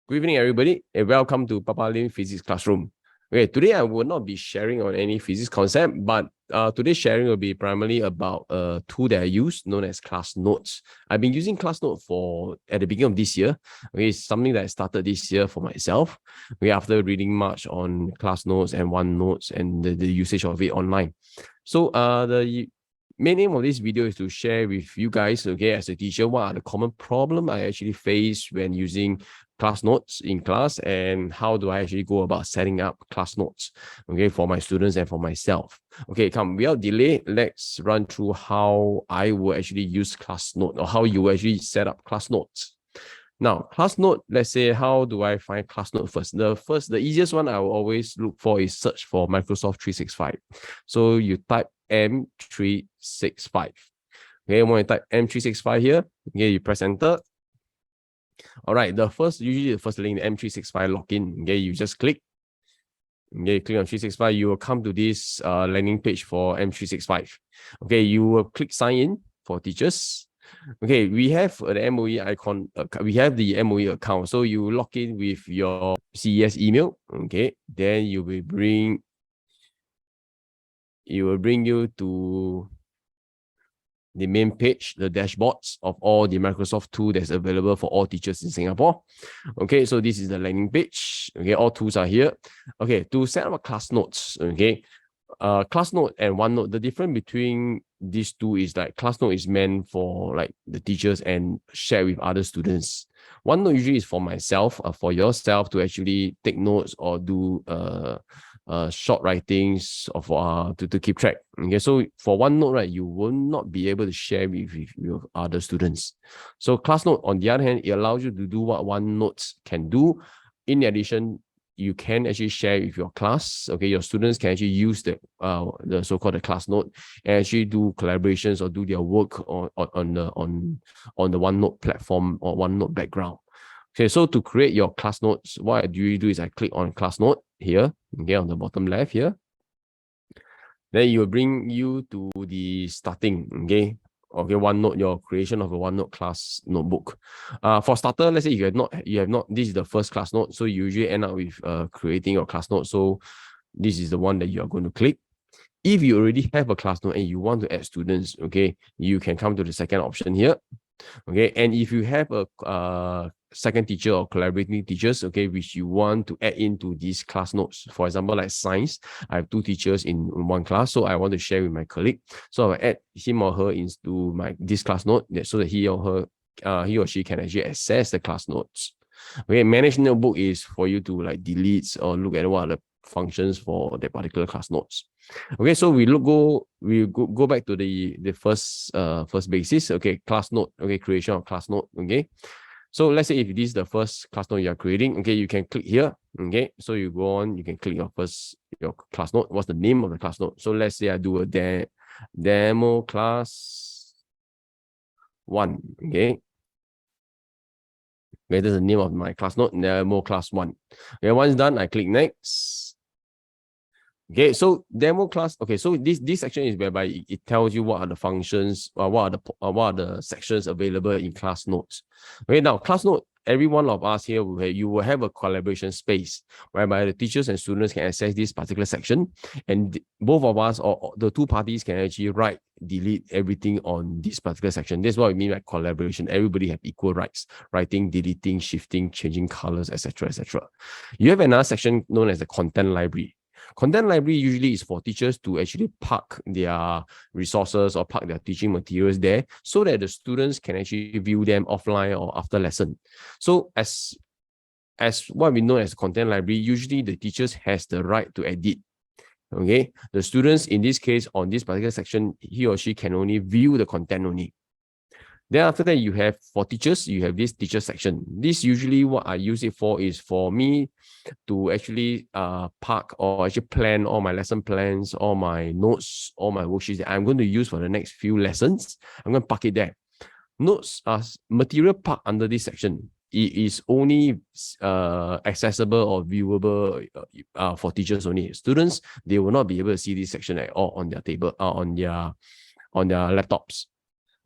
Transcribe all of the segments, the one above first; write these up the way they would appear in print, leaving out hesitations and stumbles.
Good evening, everybody, and welcome to Papa Lim Physics Classroom. Okay, today I will not be sharing on any physics concept, but today's sharing will be primarily about a tool that I use known as ClassNote. I've been using ClassNote at the beginning of this year. Okay, it's something that I started this year for myself. Okay, after reading much on ClassNotes and OneNotes and the usage of it online. So the main aim of this video is to share with you guys, okay, as a teacher, what are the common problems I actually face when using ClassNotes in class, and how do I actually go about setting up ClassNotes, okay, for my students and for myself. Okay, come, without delay, let's run through how I will actually use ClassNote, or how you actually set up ClassNotes. Now, ClassNote, let's say, how do I find ClassNote first? The easiest one I will always look for is search for Microsoft 365. So you type M365. Okay, when you type M365 here, okay, you press enter. All right, usually the first link, the M365 login, okay, you just click. Okay, click on 365, you will come to this landing page for M365. Okay, you will click sign in for teachers. Okay, we have the MOE icon, we have the MOE account. So you log in with your CES email. Okay, then it will bring you to the main page, the dashboards of all the Microsoft tools that's available for all teachers in Singapore. Okay, so this is the landing page. Okay, all tools are here. Okay, to set up ClassNotes, okay, ClassNote and OneNote, the difference between these two is like ClassNote is meant for like the teachers and share with other students. OneNote usually is for myself, for yourself to actually take notes or do short writings of to keep track. Okay, so for OneNote, right, you will not be able to share with your other students. So ClassNote, on the other hand, it allows you to do what OneNote can do. In addition, you can actually share with your class. Okay, your students can actually use the so-called the ClassNote and actually do collaborations or do their work on the OneNote platform or OneNote background. Okay, so to create your ClassNotes, what I usually do is I click on ClassNote here, okay, on the bottom left here. Then it will bring you to the starting, okay, OneNote, your creation of a OneNote class notebook. For starter, let's say you have not, this is the first ClassNote, so you usually end up with creating your ClassNote. So this is the one that you are going to click. If you already have a ClassNote and you want to add students, okay, you can come to the second option here. Okay, and if you have a second teacher or collaborating teachers, okay, which you want to add into these ClassNotes, for example, like science, I have two teachers in one class, so I want to share with my colleague, so I add him or her into this ClassNote, so that he or she can actually access the ClassNotes. Okay, manage notebook is for you to like delete or look at what are the functions for the particular ClassNotes. Okay, so we go back to the first basis. Okay, ClassNote. Okay, creation of ClassNote. Okay, so let's say if this is the first ClassNote you are creating, okay, you can click here. Okay, so you go on, you can click your ClassNote. What's the name of the ClassNote? So let's say I do a demo class 1. Okay. Okay, that's the name of my ClassNote, demo class 1. Okay, once done, I click next. Okay, so demo class. Okay, so this section is whereby it tells you what are the functions, what are the sections available in ClassNotes. Okay, now ClassNote, every one of us here you will have a collaboration space whereby the teachers and students can access this particular section, and both of us or the two parties can actually write, delete everything on this particular section. This is what we mean by collaboration. Everybody have equal rights: writing, deleting, shifting, changing colors, etc., etc. You have another section known as the content library. Content library usually is for teachers to actually park their resources or park their teaching materials there, so that the students can actually view them offline or after lesson. So as what we know as content library, usually the teachers has the right to edit. Okay, the students in this case on this particular section, he or she can only view the content only. Then after that, you have for teachers, you have this teacher section. This usually what I use it for is for me to actually park or actually plan all my lesson plans, all my notes, all my worksheets that I'm going to use for the next few lessons. I'm going to park it there. Notes are material parked under this section. It is only accessible or viewable for teachers only. Students, they will not be able to see this section at all on their table, on their laptops.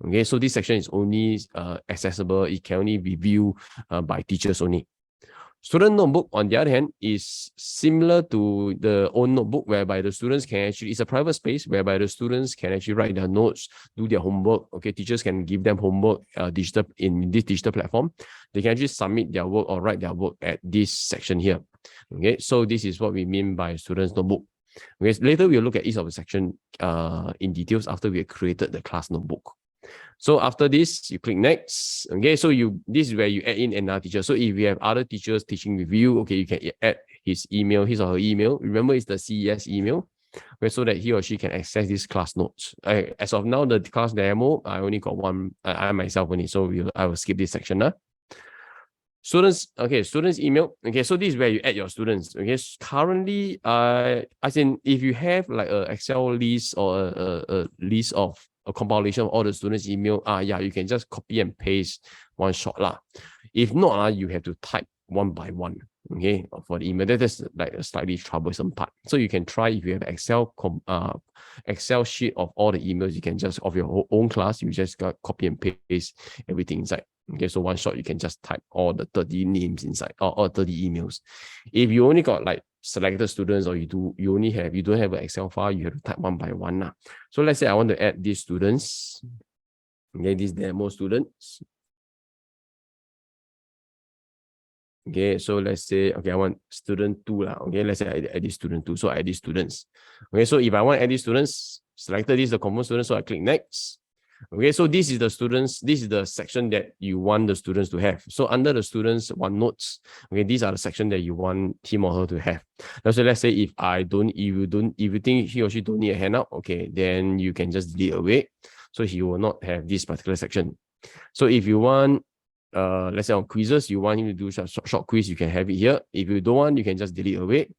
Okay, so this section is only accessible. It can only be viewed by teachers only. Student notebook, on the other hand, is similar to the own notebook, whereby the students can actually, it's a private space whereby the students can actually write their notes, do their homework. Okay, teachers can give them homework digital in this digital platform. They can actually submit their work or write their work at this section here. Okay, so this is what we mean by students notebook. Okay, later we'll look at each of the section in details after we have created the class notebook. So after this, you click next. Okay, so this is where you add in another teacher. So if you have other teachers teaching with you, okay, you can add his email, his or her email. Remember, it's the CES email, okay, so that he or she can access these class notes. As of now, the class demo, I only got one, I myself only, so I will skip this section. Students, okay, students email. Okay, so this is where you add your students. Okay, currently, as in if you have like a Excel list or a list of a compilation of all the students' email, yeah, you can just copy and paste one shot lah. If not, you have to type one by one. Okay, for the email, that is like a slightly troublesome part. So you can try if you have Excel sheet of all the emails. You can just of your own class, you just got copy and paste everything inside. Okay, so one shot you can just type all the 30 names inside or 30 emails. If you only got like selected students, or you don't have an Excel file, you have to type one by one now. So let's say I want to add these students. Okay, these demo students. Okay, so let's say, okay, I want student 2 lah. Okay, let's say I add this student 2. So I add these students. Okay, so if I want to add these students, selected this is the common student, so I click next. Okay, so this is the students, this is the section that you want the students to have. So under the students OneNotes, okay, these are the section that you want him or her to have. Now, so let's say if you think he or she don't need a handout, okay, then you can just delete away. So he will not have this particular section. So if you want, let's say on quizzes, you want him to do short quiz, you can have it here. If you don't want, you can just delete away.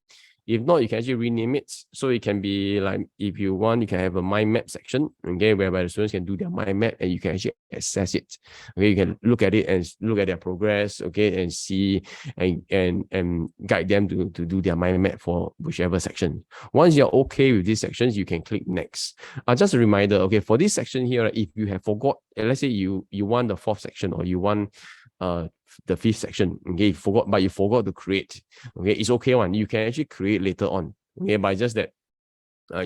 If not, you can actually rename it. So it can be like, if you want, you can have a mind map section, okay, whereby the students can do their mind map and you can actually access it. Okay, you can look at it and look at their progress, okay, and see and guide them to do their mind map for whichever section. Once you're okay with these sections, you can click next. Just a reminder, okay, for this section here, if you have forgot, let's say you want the 4th section or you want the 5th section, okay, you forgot to create, okay, it's okay one. You can actually create later on, okay, by just that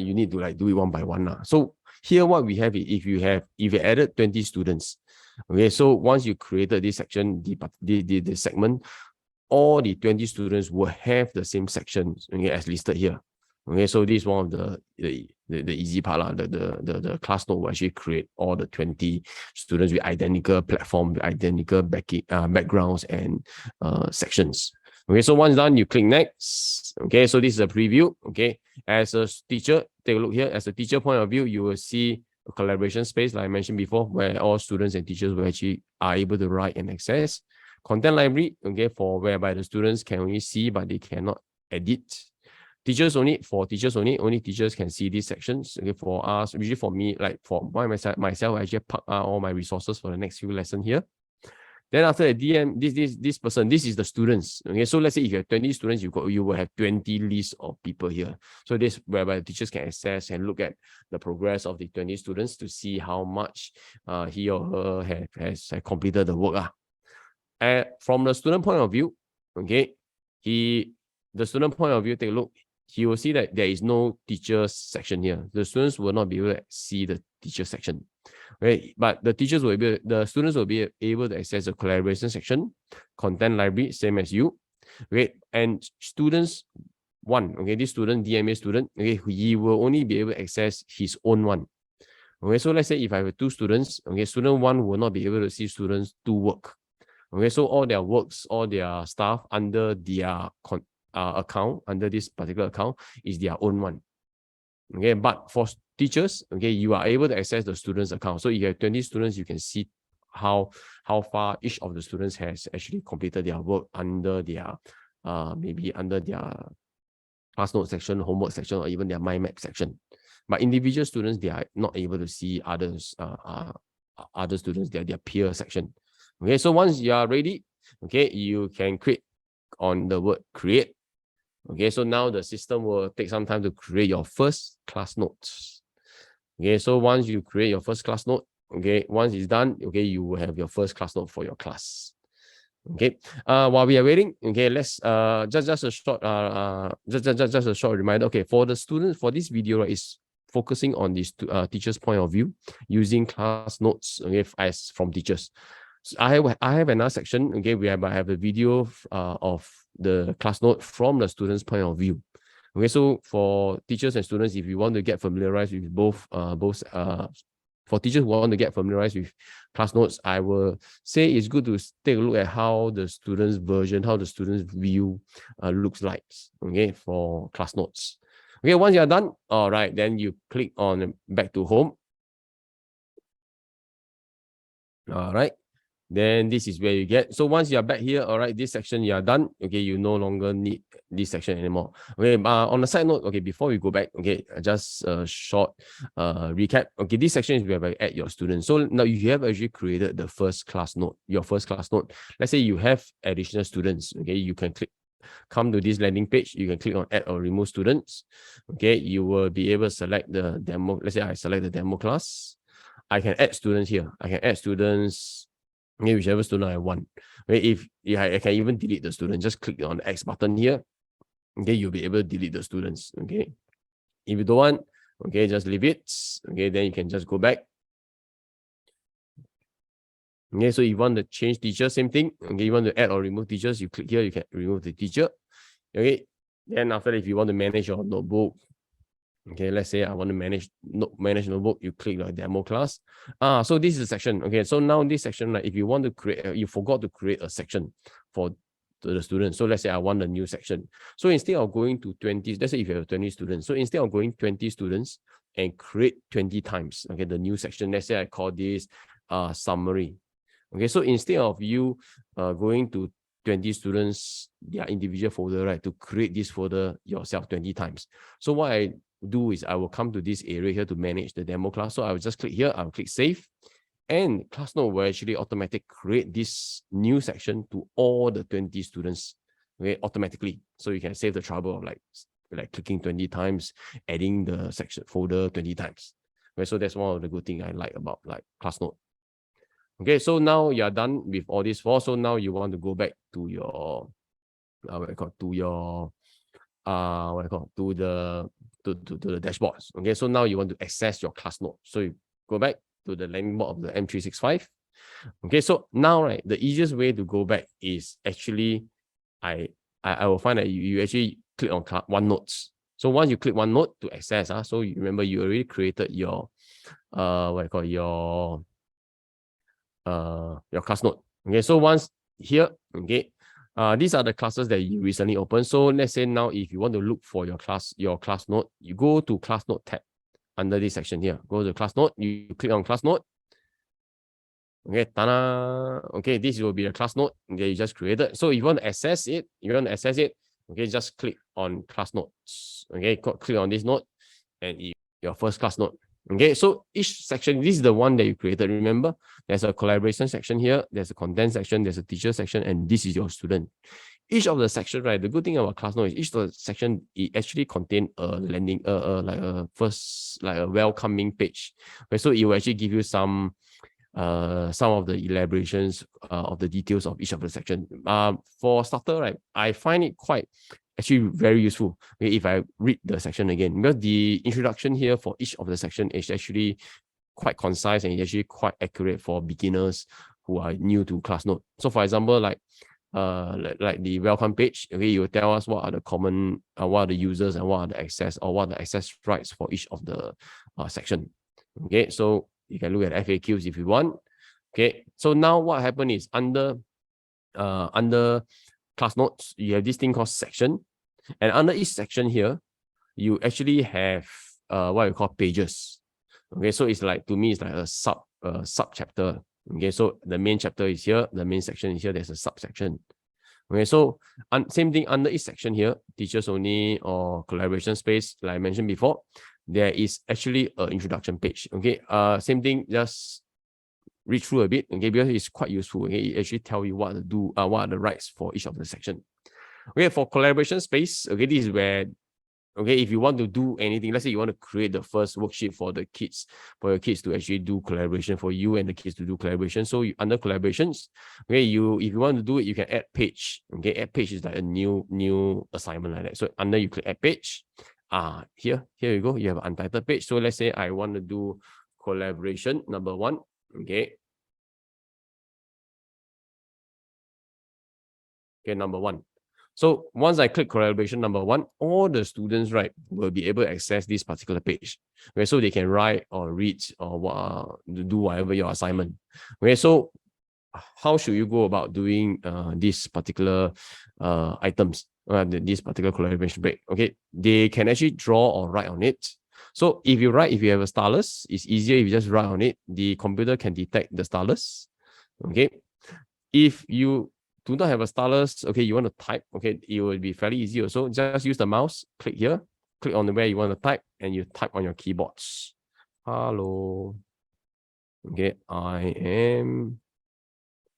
you need to like do it one by one now. So here what we have is if you added 20 students, okay, so once you created this section, the segment, all the 20 students will have the same section, okay, as listed here. Okay, so this is one of the easy part. The class note will actually create all the 20 students with identical platform, with identical backgrounds and sections. Okay, so once done, you click next. Okay, so this is a preview. Okay, as a teacher, take a look here. As a teacher point of view, you will see a collaboration space, like I mentioned before, where all students and teachers will actually are able to write and access. Content library, okay, for whereby the students can only see, but they cannot edit. Teachers only, only teachers can see these sections. Okay, for us, usually for me, like for myself, I actually park all my resources for the next few lessons here. Then after the DM, this person, this is the students. Okay, so let's say if you have 20 students, you will have 20 lists of people here. So this whereby the teachers can access and look at the progress of the 20 students to see how much he or her has completed the work. From the student point of view, okay, the student point of view, take a look. He will see that there is no teachers section here. The students will not be able to see the teacher section, right? But the students will be able to access the collaboration section, content library, same as you, right? And students 1, okay, this student, DMA student, okay, he will only be able to access his own one. Okay, so let's say if I have 2 students, okay, student 1 will not be able to see students 2 work. Okay, so all their works, all their stuff under their account, under this particular account, is their own one. Okay, but for teachers, okay, you are able to access the students' account. So if you have 20 students, you can see how far each of the students has actually completed their work under their maybe under their class note section, homework section, or even their mind map section. But individual students, they are not able to see others, other students, their peer section. Okay, so once you are ready, okay, you can click on the word create. Okay, so now the system will take some time to create your first class notes. Okay, so once you create your first class note, okay, once it's done, okay, you will have your first class note for your class. Okay. While we are waiting, okay, let's just a short just a short reminder. Okay, for the students, for this video, right, is focusing on this teacher's point of view using class notes, okay, as from teachers. So I have another section, okay, where I have a video of the class note from the student's point of view. Okay, so for teachers and students, if you want to get familiarized with both for teachers who want to get familiarized with class notes, I will say it's good to take a look at how the student's version, how the student's view looks like, okay, for class notes. Okay, once you're done, all right, then you click on back to home. All right. Then this is where you get. So once you're back here, all right, this section you are done. Okay, you no longer need this section anymore. Okay, on the side note, okay, before we go back, okay, just a short recap. Okay, this section is where I add your students. So now you have actually created the first class note, your first class note. Let's say you have additional students. Okay, you can come to this landing page. You can click on add or remove students. Okay, you will be able to select the demo. Let's say I select the demo class. I can add students here. I can add students. Okay, whichever student I want. Okay, I can even delete the student. Just click on the X button here. Okay, you'll be able to delete the students. Okay, if you don't want, okay, just leave it. Okay, then you can just go back. Okay, so you want to change teacher, same thing. Okay, you want to add or remove teachers, you click here, you can remove the teacher. Okay, then after that, if you want to manage your notebook, okay, let's say I want to manage notebook, you click the demo class. So this is a section. Okay, so now this section, like if you want to create, you forgot to create a section for the students. So let's say I want a new section. So instead of going to 20, let's say if you have 20 students, so instead of going 20 students and create 20 times, okay, the new section, let's say I call this summary. Okay, so instead of you going to 20 students, their individual folder, right, to create this folder yourself 20 times. So what I do is I will come to this area here to manage the demo class. So I will just click here, I will click save, and ClassNote will actually automatically create this new section to all the 20 students, okay, automatically. So you can save the trouble of like clicking 20 times, adding the section folder 20 times. Okay, so that's one of the good things I like about like ClassNote. Okay, so now you're done with all these four. So now you want to go back to your to the dashboards. Okay, so now you want to access your class note. So you go back to the landing board of the M365. Okay, so now, right, the easiest way to go back is actually I will find that you actually click on OneNote. So once you click OneNote to access, so you remember you already created your your class note. Okay, so once here, okay, these are the classes that you recently opened. So let's say now if you want to look for your class note, you go to class note tab under this section here. Go to class note, you click on class note. Okay, ta-da. Okay, this will be the class note that you just created. So if you want to access it, okay, just click on class notes. Okay, click on this note and your first class note. Okay, so each section, this is the one that you created. Remember, there's a collaboration section here, there's a content section, there's a teacher section, and this is your student. Each of the section, right? The good thing about ClassNote is each of the section, it actually contain a landing, like a welcoming page. Okay, so it will actually give you some of the elaborations of the details of each of the section. For starter, right, I find it actually very useful, okay, if I read the section again, because the introduction here for each of the section is actually quite concise and actually quite accurate for beginners who are new to ClassNote. So for example, like the welcome page, okay, you will tell us what are the common, what are the users and what are the access or what are the access rights for each of the section. Okay, so you can look at FAQs if you want. Okay, so now what happened is under class notes, you have this thing called section, and under each section here, you actually have what we call pages. Okay, so it's like, to me, it's like a sub chapter. Okay, so the main chapter is here, the main section is here, there's a subsection. Okay, so same thing under each section here, teachers only or collaboration space, like I mentioned before, there is actually an introduction page. Okay, same thing, just read through a bit, okay, because it's quite useful. Okay, it actually tell you what to do, what are the rights for each of the section. Okay, for collaboration space, okay, this is where Okay, if you want to do anything, let's say you want to create the first worksheet for the kids, for your kids to actually do collaboration, for you and the kids to do collaboration. So under collaborations, okay, if you want to do it, you can add page. Okay, add page is like a new assignment like that. So under you click add page. Here you go. You have an untitled page. So let's say I want to do collaboration number 1. Okay. Okay, number 1. So once I click collaboration number 1, all the students, right, will be able to access this particular page. Okay, so they can write or read or do whatever your assignment. Okay, so how should you go about doing these particular items, this particular collaboration break? Okay, they can actually draw or write on it. So if you have a stylus, it's easier if you just write on it. The computer can detect the stylus. Okay, if you do not have a stylus, okay, you want to type, okay, it will be fairly easy also. Just use the mouse, click here, click on where you want to type, and you type on your keyboards. Hello. Okay, I am.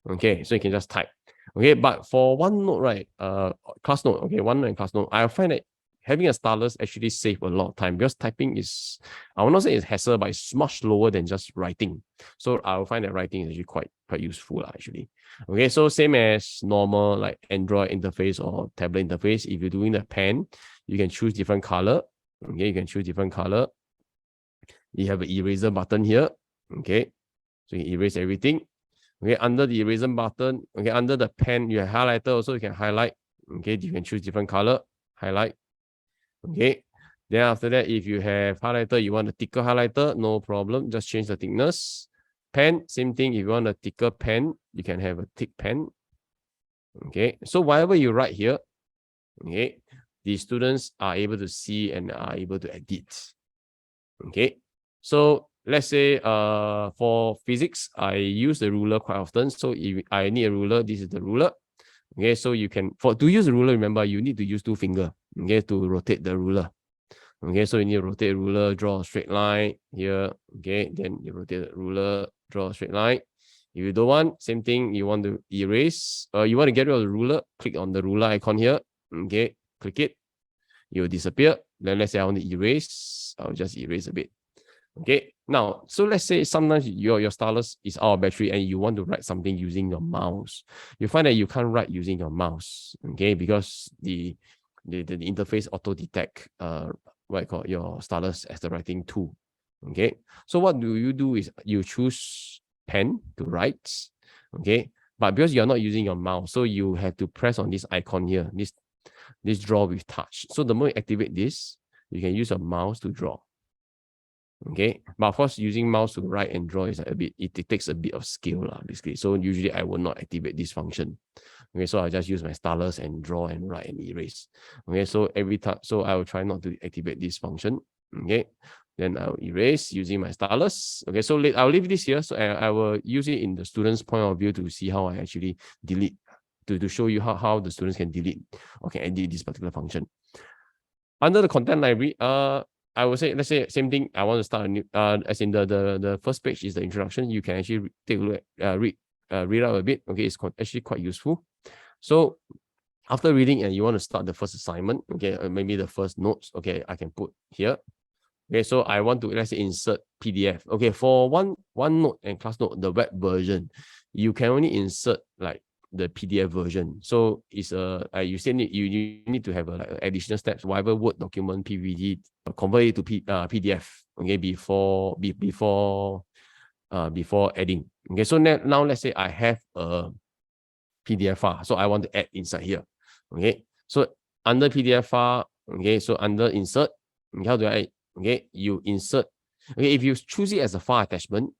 Okay, so you can just type. Okay, but for OneNote, right, ClassNote, okay, OneNote and ClassNote, I find that having a stylus actually save a lot of time because typing is, I will not say it's hassle, but it's much slower than just writing. So I will find that writing is actually quite useful actually. Okay, so same as normal like Android interface or tablet interface. If you're doing the pen, you can choose different color. Okay, you can choose different color. You have an eraser button here. Okay, so you erase everything. Okay, under the eraser button, okay, under the pen, you have highlighter also, you can highlight. Okay, you can choose different color, highlight. Okay, then after that, if you have highlighter, you want a thicker highlighter, no problem, just change the thickness. Pen, same thing, if you want a thicker pen, you can have a thick pen. Okay, so whatever you write here, okay, the students are able to see and are able to edit. Okay, so let's say for physics, I use the ruler quite often. So if I need a ruler, this is the ruler. Okay, so you can, to use the ruler, remember, you need to use 2 fingers, okay, to rotate the ruler. Okay, so you need to rotate the ruler, draw a straight line here. Okay, then you rotate the ruler, draw a straight line. If you don't want, same thing, you want to erase, you want to get rid of the ruler, click on the ruler icon here. Okay, click it, it will disappear. Then let's say I want to erase, I'll just erase a bit. Okay, now, so let's say sometimes your stylus is out of battery and you want to write something using your mouse. You find that you can't write using your mouse, okay, because the interface auto detect what I call your stylus as the writing tool. Okay, so what do is you choose pen to write, okay, but because you're not using your mouse, so you have to press on this icon here, this draw with touch. So the moment you activate this, you can use a mouse to draw. Okay, but of course, using mouse to write and draw is like it takes a bit of skill, basically. So usually I will not activate this function. Okay, so I just use my stylus and draw and write and erase. Okay, so every time, so I will try not to activate this function. Okay, then I'll erase using my stylus. Okay, so I'll leave this here. So I will use it in the student's point of view to see how I actually delete, to show you how the students can delete or can edit this particular function. Under the content library, I would say, let's say same thing. I want to start a new, as in the first page is the introduction. You can actually take a look at, read out a bit. Okay, it's actually quite useful. So after reading and you want to start the first assignment, okay, maybe the first notes, okay, I can put here. Okay, so I want to, let's say, insert PDF. Okay, for OneNote and ClassNote, the web version, you can only insert like the PDF version. So it's you still need you need to have like additional steps, whatever Word document, PPT, convert it to PDF. Okay, before adding. Okay, so now let's say I have a PDF file, so I want to add inside here. Okay, so under PDF file, okay, so under insert, okay, how do I? Okay, you insert. Okay, if you choose it as a file attachment,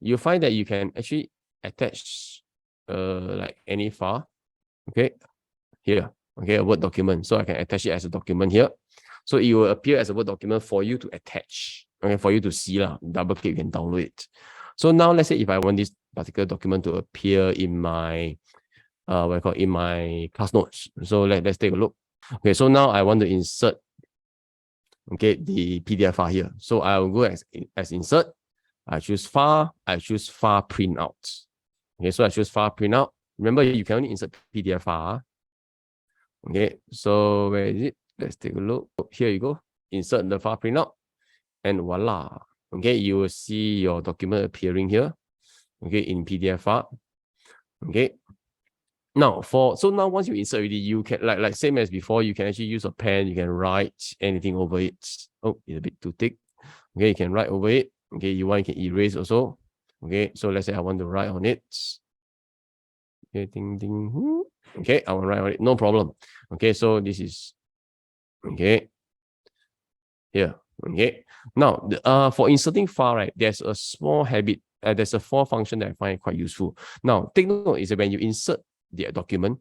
you find that you can actually attach like any file. Okay, here, okay, a Word document. So I can attach it as a document here. So it will appear as a Word document for you to attach. Okay, for you to see lah. Double click, you can download it. So now let's say if I want this particular document to appear in my in my class notes. So let's take a look. Okay, so now I want to insert, okay, the PDF file here. So I will go as insert. I choose file. I choose file printout. Okay, so I choose file printout. Remember, you can only insert PDF file. Okay, so where is it? Let's take a look. Here you go. Insert the file printout, and voila. Okay, you will see your document appearing here. Okay, in PDF file. Okay. Now now once you insert already, you can like same as before, you can actually use a pen, you can write anything over it. Oh, it's a bit too thick. Okay, you can write over it. Okay, you can erase also. Okay, so let's say I want to write on it. Okay, ding ding. Okay, I want to write on it, no problem. Okay, so this is okay. Here. Okay. Now, for inserting file, right, there's a small habit. There's a for function that I find quite useful. Now, take note is that when you insert the document,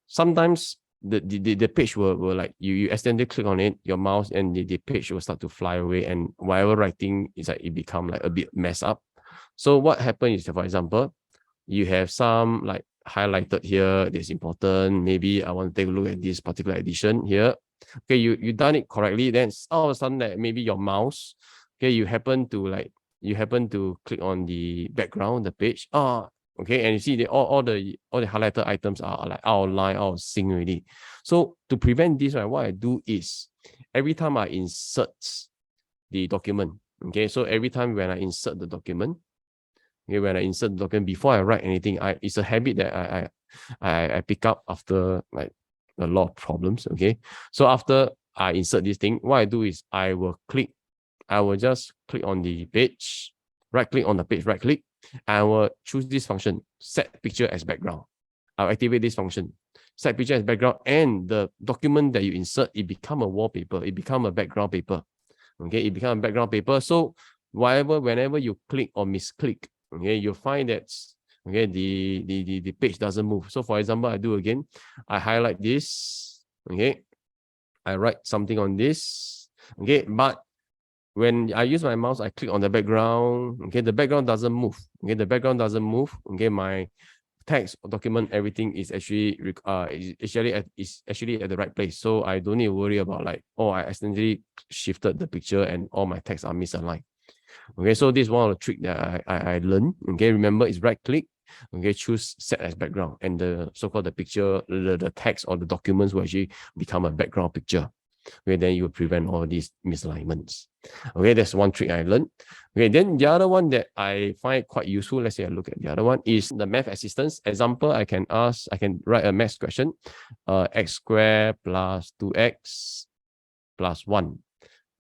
sometimes the page will like you accidentally click on it, your mouse, and the page will start to fly away, and whatever writing is like it become like a bit messed up. So what happens is that, for example, you have some like highlighted here that's important. Maybe I want to take a look at this particular edition here. Okay, you done it correctly, then all of a sudden that maybe your mouse, okay, you happen to click on the background, the page. Okay, and you see all the highlighted items are like out of line, out of sync already. So to prevent this, right, what I do is every time I insert the document, okay, so every time when I insert the document, okay, when I insert the document before I write anything, it's a habit that I pick up after like a lot of problems. Okay, so after I insert this thing, what I do is I will just click on the page, right click on the page, right click. I will choose this function, set picture as background. I'll activate this function, set picture as background, and the document that you insert, it become a wallpaper, it become a background paper. Okay, it become a background paper. So whenever you click or misclick, okay, you'll find that okay, the page doesn't move. So for example, I do again, I highlight this, okay, I write something on this, okay, but when I use my mouse, I click on the background, okay, the background doesn't move, okay, the background doesn't move, okay, my text document, everything is actually at the right place. So I don't need to worry about like, oh, I accidentally shifted the picture and all my texts are misaligned. Okay, so this is one of the tricks that I learned. Okay, remember it's right click, okay, choose set as background, and the so-called the picture, the text or the documents will actually become a background picture. Okay, then you will prevent all these misalignments. Okay, that's one trick I learned. Okay, then the other one that I find quite useful, let's say I look at the other one, is the math assistance. Example, I can write a math question, x squared plus 2x plus 1,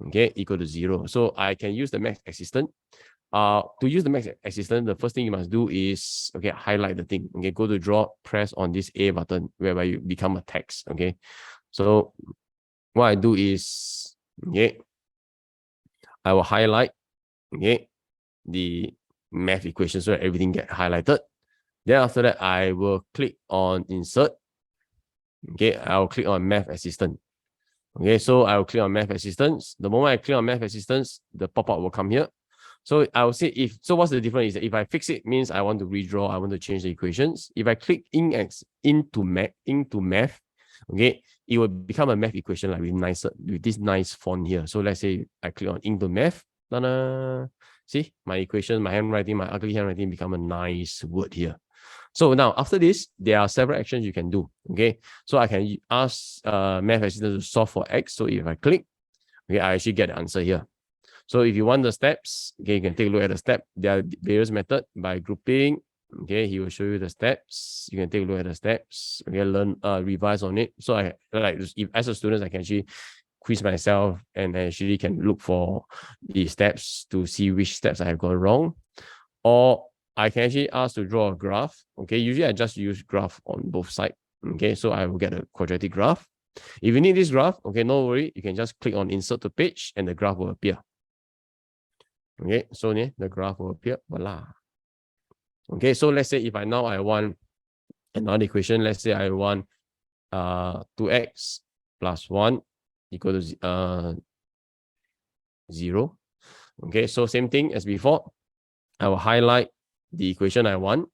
okay, equal to 0. So I can use the math assistant. To use the math assistant, the first thing you must do is, okay, highlight the thing. Okay, go to draw, press on this A button, whereby you become a text. Okay, so what I do is, okay, I will highlight, okay, the math equation so that everything get highlighted. Then after that, I will click on insert. Okay, I will click on math assistant. Okay, so I will click on math assistance. The moment I click on math assistance, the pop-up will come here. So I will say what's the difference is that if I fix it, means I want to redraw, I want to change the equations. If I click into math, okay, it will become a math equation like with this nice font here. So let's say I click on into math, ta-da! See my equation, my handwriting, my ugly handwriting become a nice word here. So now after this, there are several actions you can do. Okay, so I can ask math assistant to solve for x. So if I click, okay, I actually get the answer here. So if you want the steps, okay, you can take a look at the step. There are various methods by grouping. Okay, he will show you the steps. You can take a look at the steps. Okay, learn, revise on it. So I like, if as a student, I can actually quiz myself and actually can look for the steps to see which steps I have gone wrong. Or I can actually ask to draw a graph. Okay, usually I just use graph on both sides. Okay, so I will get a quadratic graph. If you need this graph, okay, no worry. You can just click on insert to page and the graph will appear. Okay, so the graph will appear. Voila. Okay, so let's say if I want another equation, let's say I want 2x plus 1 equal to 0. Okay, so same thing as before. I will highlight the equation I want.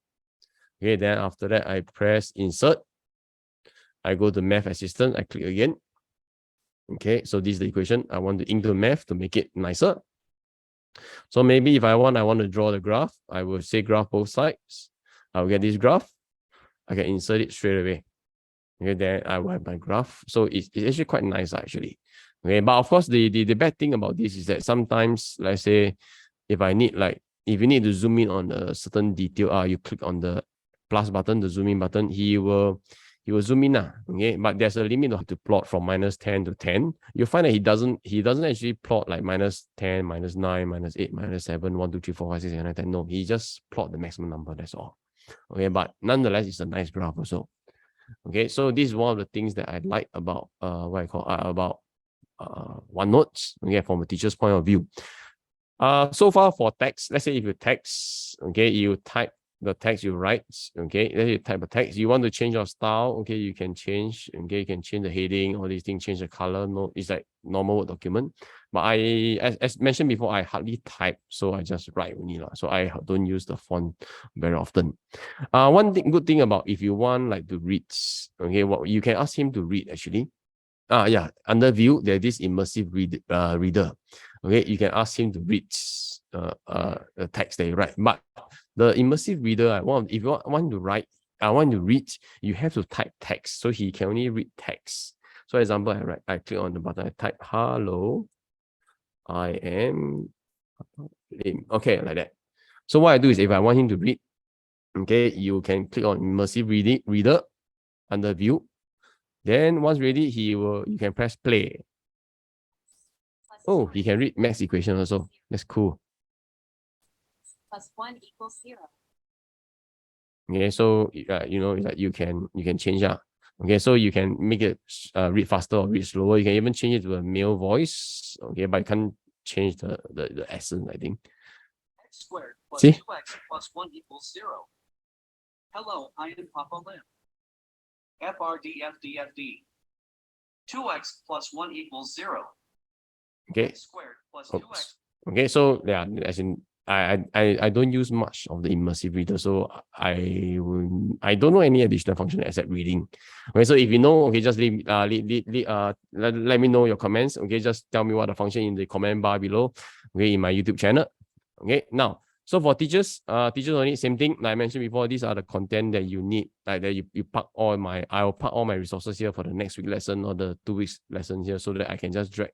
Okay, then after that, I press insert. I go to math assistant. I click again. Okay, so this is the equation. I want to include math to make it nicer. So maybe if I want to draw the graph, I will say graph both sides. I'll get this graph. I can insert it straight away. Okay, then I will have my graph. So it's actually quite nice actually. Okay, but of course the bad thing about this is that sometimes, let's say, if you need to zoom in on a certain detail, you click on the plus button, the zoom in button, he will zoom in. Okay, but there's a limit to plot from -10 to 10. You'll find that he doesn't actually plot like -10, -9, -8, -7, 1, 2, 3, 4, 5, 6, 7, 8, 10. No, he just plot the maximum number, that's all. Okay, but nonetheless, it's a nice graph also. Okay, so this is one of the things that I like about OneNote, okay, from a teacher's point of view. So far for text, let's say if you text, okay, you type the text you write, okay, then you type a text, you want to change your style, okay, you can change, okay, you can change the heading, all these things, change the color. No, it's like normal Word document. But as mentioned before, I hardly type, so I just write only lah. So I don't use the font very often. One good thing about if you want like to read, okay, what you can ask him to read actually. Yeah, under view, there's this immersive reader. Okay, you can ask him to read the text that you write. But the immersive reader, if you want to write, I want to read, you have to type text. So he can only read text. So example, I click on the button, I type hello, I am Lim. Okay, like that. So what I do is if I want him to read, okay, you can click on immersive reader under view. Then once ready, you can press play. Oh, he can read math equation also. That's cool. +1 = 0. Okay, so like you can change that. Okay, so you can make it read faster or read slower. You can even change it to a male voice. Okay, but you can't change the accent, I think. X² + See? 2x + 1 = 0. Hello, I am Papa Lim. FRDFDFD. 2x + 1 = 0. Okay. X² + 2x. Okay, so yeah, as in I don't use much of the immersive reader, so I don't know any additional function except reading. Okay, so if you know, okay, just let me know your comments. Okay, just tell me what the function in the comment bar below. Okay, in my YouTube channel. Okay, now so for teachers only same thing. Like I mentioned before, these are the content that you need. Like that I'll park all my resources here for the next week lesson or the 2 weeks lesson here, so that I can just drag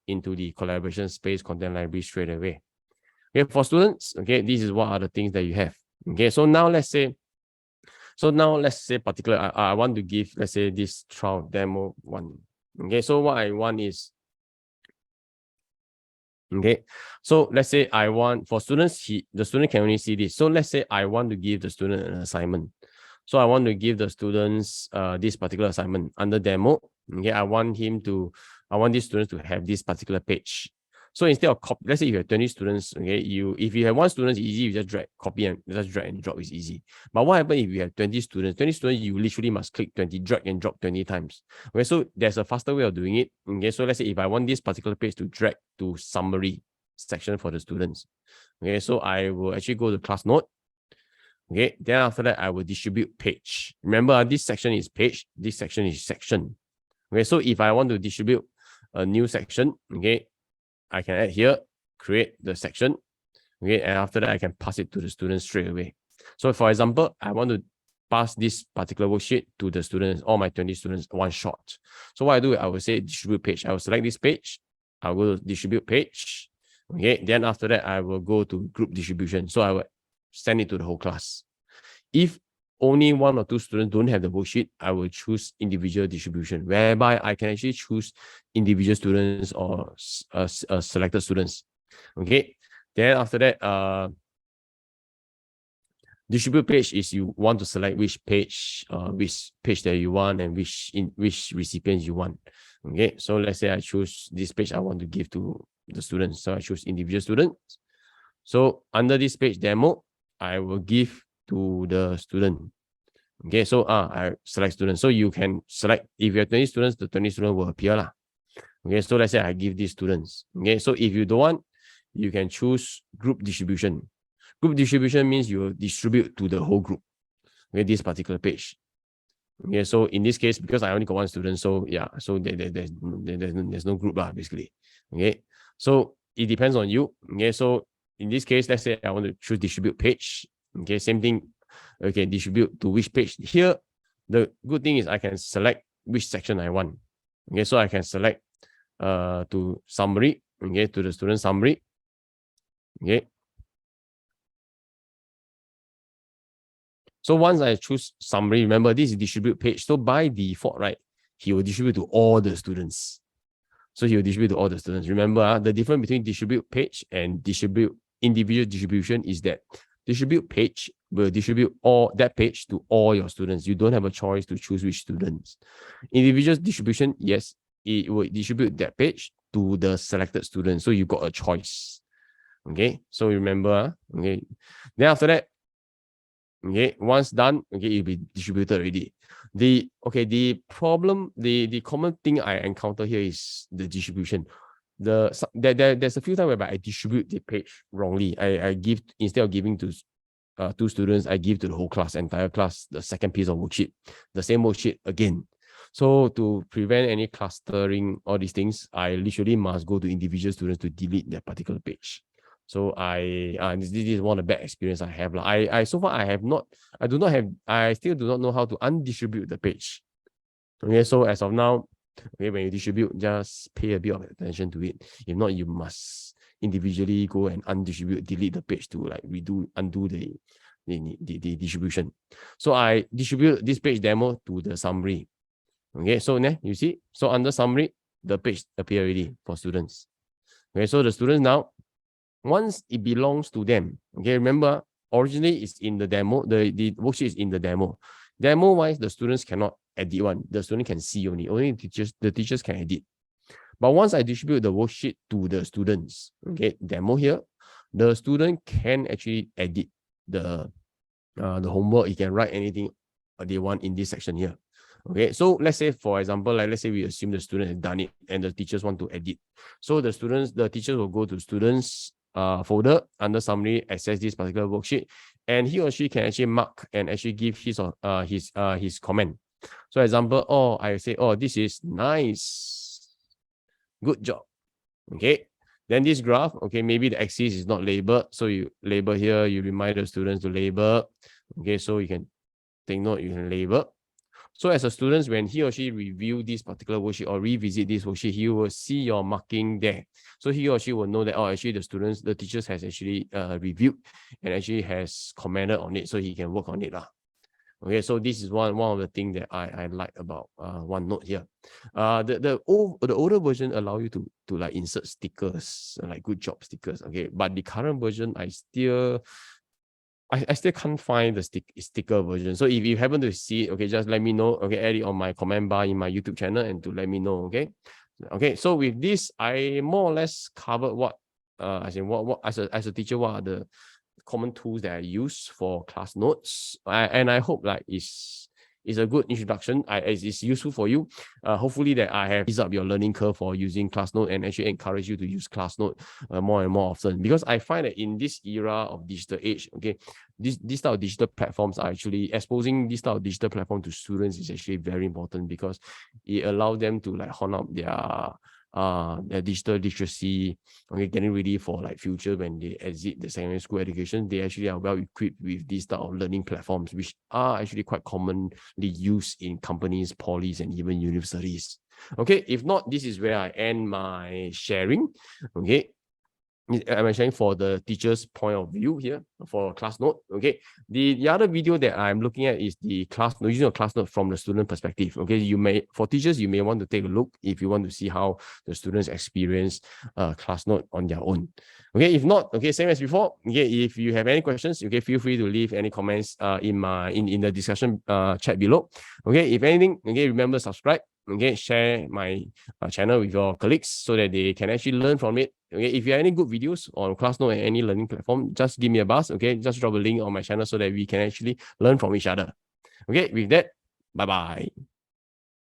into the collaboration space content library straight away. Okay, for students, okay, this is what are the things that you have. Okay, so now let's say particular, I want to give, let's say, this trial demo one. Okay, so what I want is, okay, so let's say I want, for students, the student can only see this. So let's say I want to give the student an assignment. So I want to give the students this particular assignment under demo. Okay, I want these students to have this particular page. So instead of let's say you have 20 students, okay, if you have one student, it's easy, you just drag and drop, is easy. But what happens if you have 20 students? 20 students, you literally must click 20, drag and drop 20 times. Okay, so there's a faster way of doing it. Okay, so let's say if I want this particular page to drag to summary section for the students. Okay, so I will actually go to ClassNote. Okay, then after that, I will distribute page. Remember, this section is page, this section is section. Okay, so if I want to distribute a new section, okay, I can add here, create the section, okay, and after that, I can pass it to the students straight away. So for example, I want to pass this particular worksheet to the students, all my 20 students, one shot. So what I do, I will say distribute page. I will select this page, I will distribute page, okay, then after that, I will go to group distribution. So I will send it to the whole class. If only 1 or 2 students don't have the worksheet, I will choose individual distribution, whereby I can actually choose individual students or selected students. Okay, then after that, distribute page is you want to select which page that you want and which recipients you want. Okay, so let's say I choose this page I want to give to the students, so I choose individual students. So under this page demo, I will give to the student. Okay, so I select students. So you can select, if you have 20 students, the 20 students will appear lah. Okay, so let's say I give these students. Okay, so if you don't want, you can choose group distribution. Group distribution means you distribute to the whole group. Okay, this particular page. Okay, so in this case, because I only got one student, so yeah, so there's no group lah, basically. Okay, so it depends on you. Okay, so in this case, let's say I want to choose distribute page. Okay, same thing. Okay, distribute to which page? Here, The good thing is I can select which section I want. Okay, so I can select to summary, okay, to the student summary. Okay. So once I choose summary, remember this is distribute page. So by default, right, he will distribute to all the students. So he will distribute to all the students. Remember, the difference between distribute page and distribute individual distribution is that distribute page will distribute all that page to all your students. You don't have a choice to choose which students. Individual distribution, yes, it will distribute that page to the selected students. So you got a choice. Okay, so remember, okay. Then after that, okay, once done, okay, it'll be distributed already. The problem, the common thing I encounter here is the distribution. There's a few times whereby I distribute the page wrongly. I give, instead of giving to 2 students, I give to the whole class, entire class, the second piece of worksheet, the same worksheet again. So to prevent any clustering, all these things, I literally must go to individual students to delete that particular page. So this is one of the bad experience I have. I so far I still do not know how to undistribute the page. Okay, so as of now, okay, when you distribute, just pay a bit of attention to it. If not, you must individually go and undistribute, delete the page to like undo the distribution. So I distribute this page demo to the summary. Okay, so now you see, so under summary, the page appear already for students. Okay, so the students now, once it belongs to them, okay, remember, originally it's in the demo, the worksheet is in the demo. Demo-wise, the students cannot edit one. The student can see only the teachers can edit. But once I distribute the worksheet to the students, okay, demo here, the student can actually edit the homework. He can write anything they want in this section here. Okay, so let's say, for example, like let's say we assume the student has done it and the teachers want to edit. So the teachers will go to students folder under summary, access this particular worksheet, and he or she can actually mark and actually give his comment. So example, I say, this is nice, good job. Okay, then this graph, okay, maybe the axis is not labeled, so you label here, you remind the students to label. Okay, so you can take note, you can label. So as a student, when he or she review this particular worksheet or revisit this worksheet, he will see your marking there. So he or she will know that, actually the teachers has actually reviewed and actually has commented on it, so he can work on it. Okay, so this is one of the things that I like about OneNote here. The older version allow you to like insert stickers, like good job stickers. Okay, but the current version, I still can't find the sticker version. So if you happen to see it, okay, just let me know. Okay, add it on my comment bar in my YouTube channel and to let me know. Okay. Okay. So with this, I more or less covered what as a teacher, what are the common tools that I use for class notes. And I hope like it's a good introduction. It's useful for you. Hopefully that I have eased up your learning curve for using ClassNote and actually encourage you to use ClassNote more and more often, because I find that in this era of digital age, okay, this type of digital platforms are actually exposing this type of digital platform to students is actually very important, because it allows them to like hone up their digital literacy, okay, getting ready for like future when they exit the secondary school education. They actually are well equipped with these type of learning platforms, which are actually quite commonly used in companies, polys, and even universities. Okay, if not, this is where I end my sharing. Okay, I'm sharing for the teacher's point of view here for ClassNote. Okay, the other video that I'm looking at is the ClassNote, using a ClassNote from the student perspective. Okay, for teachers, you may want to take a look if you want to see how the students experience ClassNote on their own. Okay, if not, okay, same as before. Okay, if you have any questions, okay, feel free to leave any comments in the discussion chat below. Okay, if anything, okay, remember subscribe. Okay, share my channel with your colleagues so that they can actually learn from it. Okay, if you have any good videos on ClassNote and any learning platform, just give me a buzz. Okay, just drop a link on my channel so that we can actually learn from each other. Okay, with that, bye bye.